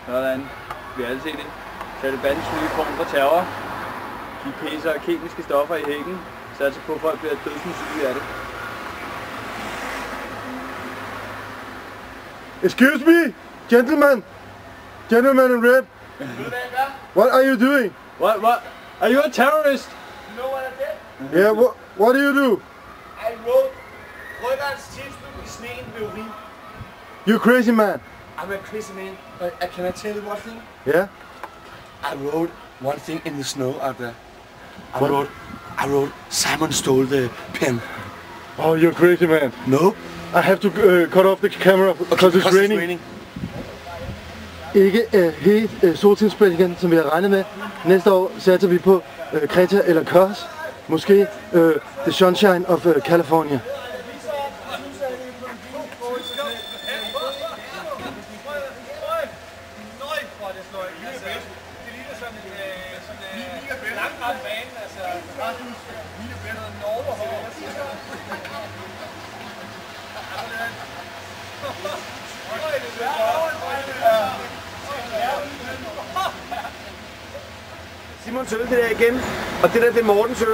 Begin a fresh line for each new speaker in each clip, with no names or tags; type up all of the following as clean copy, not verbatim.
Sådan. Vi har alle set det. Talibans nye form for terror. De pisser kemiske stoffer i hækken. Satser på, at folk bliver dødsenssyge af det.
Excuse me, gentlemen. Gentlemen in red. What are you doing?
What? Are you a terrorist?
You know what I did?
Yeah, what do you do?
I wrote Rødgards tilslut i sneen ved urin.
You crazy man.
I'm a crazy man. Can I tell you one thing?
Yeah?
I wrote one thing in the snow out there. I wrote Simon stole the pen.
Oh, you're crazy man.
No.
I have to cut off the camera because it's raining. Ikke helt soltilspring, som vi har regnet med. Næste år satser vi på Kreta eller Kors. Måske The Sunshine of California.
Simons øl, det der igen. Og det der, det er Mortens øl.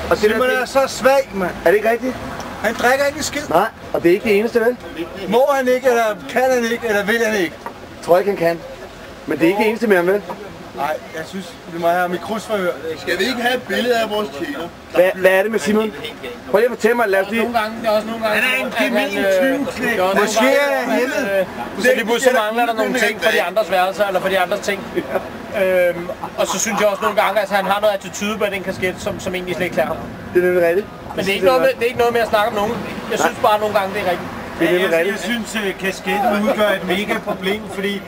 Og
Simon er så svag, mand.
Er det ikke rigtigt?
Han drikker ikke skid.
Nej, og det er ikke det eneste, vel?
Må han ikke, eller kan han ikke, eller vil han ikke?
Tror ikke, han kan. Men det er ikke det eneste mere, vel?
Nej, jeg synes, vi må have mikrosforhør.
Skal vi ikke have et billede af vores tjener?
Hvad er det med Simon? Prøv lige at fortælle mig, lad os lige...
Det er også nogle gange...
Han er en gemin-tyveknæk. Måske er han hjemme.
Så lige pludselig mangler der nogle ting fra de andres værelser, eller fra de andres ting. Og så synes jeg også nogle gange, at han har noget attitude på den kasket, som egentlig slet ikke klæder ham.
Det er nemlig rigtigt.
Men det er ikke noget med at snakke om nogen. Jeg synes bare nogle gange, det er rigtigt.
Jeg synes, kasketten udgør et mega problem, fordi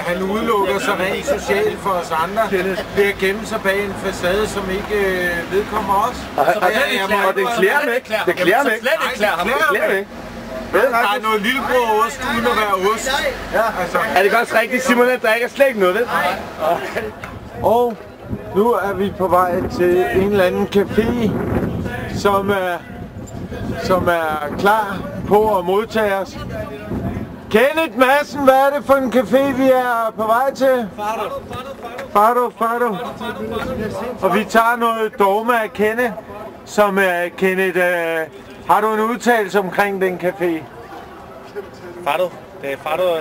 han udelukker sig rent socialt for os andre ved at gemme sig bag en facade, som ikke vedkommer os.
Og det klæder ham ikke. Det klæder ham ikke.
Slet ikke klæder ham.
Det klæder ham ikke.
Der er noget lillebror ost uden at være ost.
Ja, altså. Er det godt rigtigt, Simon, at der ikke er slet ikke noget, vel?
Og nu er vi på vej til en eller anden café, som er klar på at modtage os. Kenneth Madsen, hvad er det for en café, vi er på vej til? Fado. Og vi tager noget dogme af Kenneth, som Kenneth, har du en udtalelse omkring den café?
Fado. Det er Fado.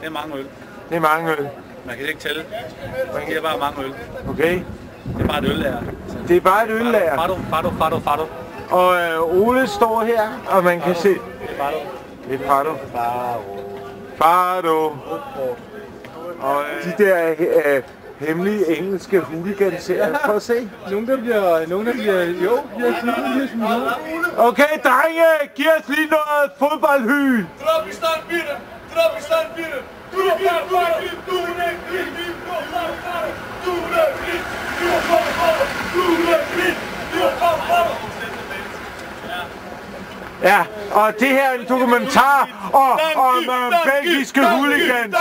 Det er mange øl.
Det er mange øl.
Man kan ikke tælle. Man giver bare mange øl.
Okay.
Det er bare et øllager.
Det er bare et øllager.
Fado.
Og Ole står her, og man kan se...
Det er Fado.
Det er Fado. Og de der hemmelige engelske hooligans her. Prøv at se. Nogen der bliver smidt. Okay, drenge, giv os lige noget fodboldhyl.
Drop i standbilen!
Ja, og det her er en dokumentar om belgiske hooligans.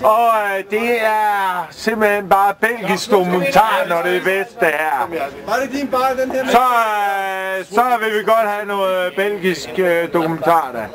Og det er simpelthen bare belgisk dokumentar, når det er bedst det her.
Var det din bar, den her?
Så vil vi godt have noget belgisk dokumentar der.